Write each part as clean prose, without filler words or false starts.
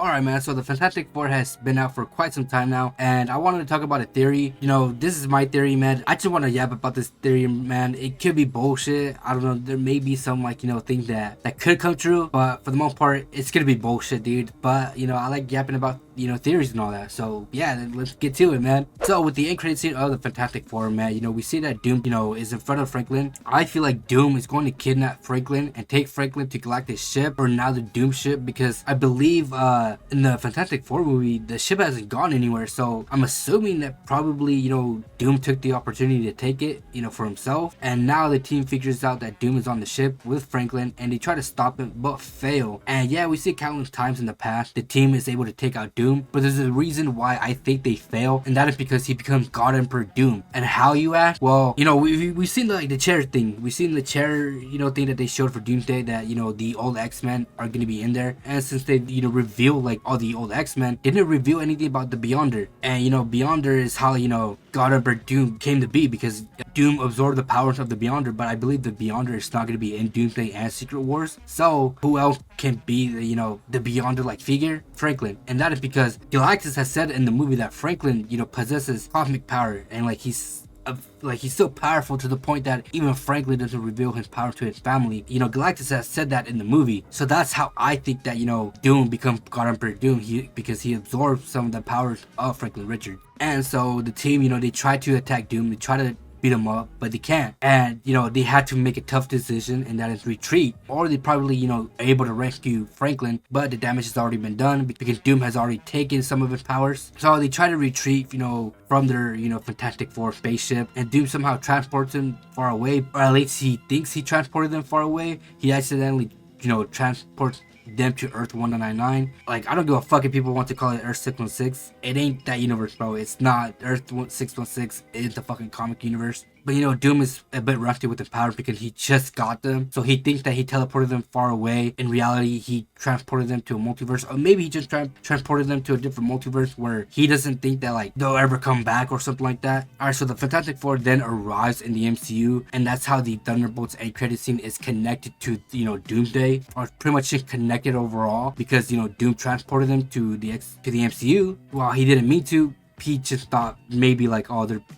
Alright man, so the Fantastic Four has been out for quite some time now, and I wanted to talk about a theory. This is my theory, man. I just want to yap about this theory, man. It could be bullshit. I don't know, there may be some things that could come true, but for the most part, it's gonna be bullshit, dude. But I like yapping about theories and all that. So yeah, then let's get to it, man. So with the end credit scene of the Fantastic Four, man, we see that Doom is in front of Franklin. I feel like Doom is going to kidnap Franklin and take Franklin to Galactic ship, or now the Doom ship, because I believe in the Fantastic Four movie the ship hasn't gone anywhere. So I'm assuming that probably Doom took the opportunity to take it for himself, and now the team figures out that Doom is on the ship with Franklin, and they try to stop him but fail. And yeah, we see countless times in the past the team is able to take out Doom, but there's a reason why I think they fail, and that is because he becomes God Emperor Doom. And how, you ask? Well, we've seen the chair thing. We've seen the chair thing that they showed for Doomsday, that the old X-Men are going to be in there. And since they reveal like all the old X-Men, they didn't reveal anything about the Beyonder. And Beyonder is how God Emperor Doom came to be, because Doom absorbed the powers of the Beyonder. But I believe the Beyonder is not going to be in Doomsday and Secret Wars. So who else can be the Beyonder like figure? Franklin. And that is because Galactus has said in the movie that Franklin possesses cosmic power, and he's so powerful to the point that even Franklin doesn't reveal his power to his family. Galactus has said that in the movie. So that's how I think that Doom becomes God Emperor Doom, because he absorbs some of the powers of Franklin Richards. And so the team, they try to attack Doom, they try to beat him up, but they can't. And they had to make a tough decision, and that is retreat, or they probably able to rescue Franklin, but the damage has already been done because Doom has already taken some of his powers. So they try to retreat from their Fantastic Four spaceship, and Doom somehow transports them far away, or at least he thinks he transported them far away. He accidentally transports them to Earth 1999. I don't give a fuck if people want to call it Earth 616. It ain't that universe, bro. It's not. Earth 616 is the fucking comic universe. But Doom is a bit rusty with the power because he just got them. So he thinks that he teleported them far away. In reality, he transported them to a multiverse. Or maybe he just transported them to a different multiverse where he doesn't think that they'll ever come back or something like that. Alright, so the Fantastic Four then arrives in the MCU, and that's how the Thunderbolts end credit scene is connected to Doomsday, or pretty much just connected overall, because Doom transported them to the MCU. Well, he didn't mean to. He just thought maybe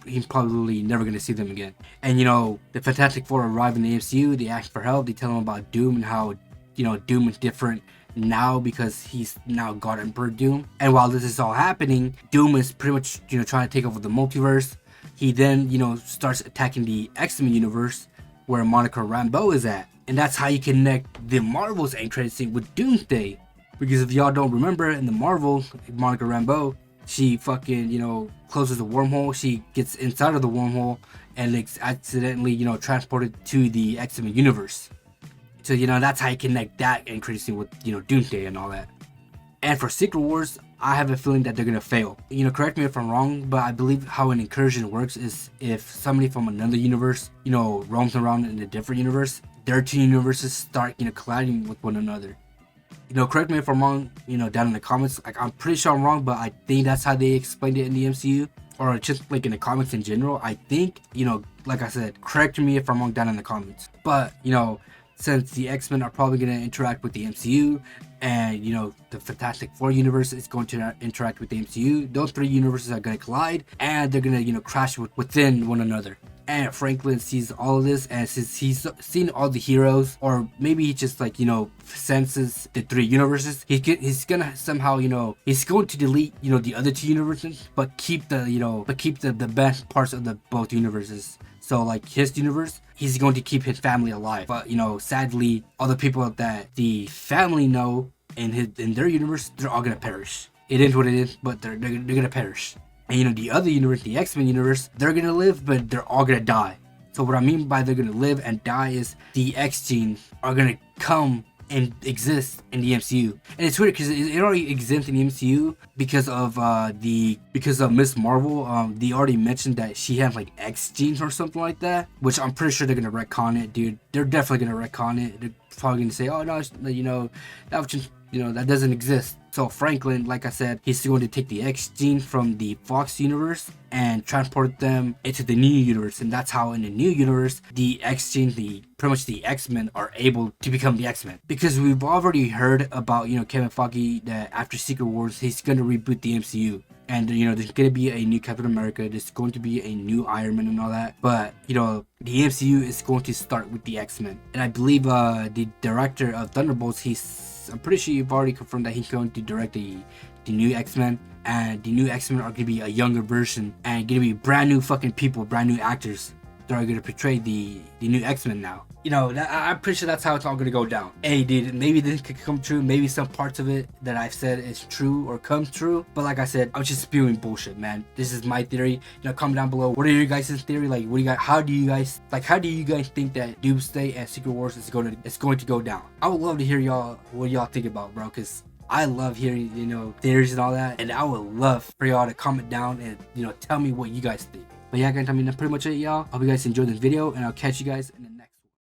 he's probably never gonna see them again. And the Fantastic Four arrive in the MCU. They ask for help. They tell him about Doom and how Doom is different now because he's now God Emperor Doom. And while this is all happening, Doom is pretty much trying to take over the multiverse. He then starts attacking the X-Men universe where Monica Rambeau is at, and that's how you connect the Marvel's end credit scene with Doomsday. Because if y'all don't remember, in the Marvel, Monica Rambeau, she fucking, closes the wormhole. She gets inside of the wormhole and it's accidentally, transported to the X-Men universe. So, that's how you connect that end credit scene with, Doomsday and all that. And for Secret Wars, I have a feeling that they're gonna fail. Correct me if I'm wrong, but I believe how an incursion works is if somebody from another universe, roams around in a different universe, their two universes start, colliding with one another. Correct me if I'm wrong, down in the comments. I'm pretty sure I'm wrong, but I think that's how they explained it in the MCU, or just in the comics in general. I think, like I said, correct me if I'm wrong down in the comments. But, since the X-Men are probably going to interact with the MCU, and, the Fantastic Four universe is going to interact with the MCU, those three universes are going to collide, and they're going to, crash within one another. And Franklin sees all of this, and since he's seen all the heroes, or maybe he just senses the three universes, he's gonna somehow he's going to delete the other two universes, but keep the best parts of the both universes. So his universe, he's going to keep his family alive. But sadly, all the people that the family know in their universe, they're all gonna perish. It is what it is, but they're gonna perish. And the other universe, the X-Men universe, they're gonna live, but they're all gonna die. So what I mean by they're gonna live and die is the X genes are gonna come and exist in the MCU. And it's weird because it already exists in the MCU because of the because Miss Marvel, they already mentioned that she had like X genes or something like that, which I'm pretty sure they're gonna retcon it, dude. They're definitely gonna retcon it. They're probably gonna say, oh no, you know, that was just, you know, that doesn't exist. So Franklin, like I said, he's going to take the X gene from the Fox universe and transport them into the new universe, and that's how in the new universe the X gene, pretty much the X-Men are able to become the X-Men. Because we've already heard about, you know, Kevin Feige, that after Secret Wars he's gonna reboot the MCU. And, you know, there's going to be a new Captain America, there's going to be a new Iron Man and all that. But, you know, the MCU is going to start with the X-Men. And I believe the director of Thunderbolts, I'm pretty sure you've already confirmed that he's going to direct the new X-Men. And the new X-Men are going to be a younger version. And going to be brand new fucking people, brand new actors that are going to portray the new X-Men now. You know, I'm pretty sure that's how it's all gonna go down. Hey, dude, maybe this could come true. Maybe some parts of it that I've said is true or comes true. But like I said, I'm just spewing bullshit, man. This is my theory. You know, comment down below. What are your guys' theory? Like, what do you guys? How do you guys think that Doomsday and Secret Wars is going to go down? I would love to hear what y'all think about, bro. Cause I love hearing, you know, theories and all that. And I would love for y'all to comment down and, you know, tell me what you guys think. But yeah, guys, I mean, that's pretty much it, y'all. Hope you guys enjoyed this video, and I'll catch you guys in the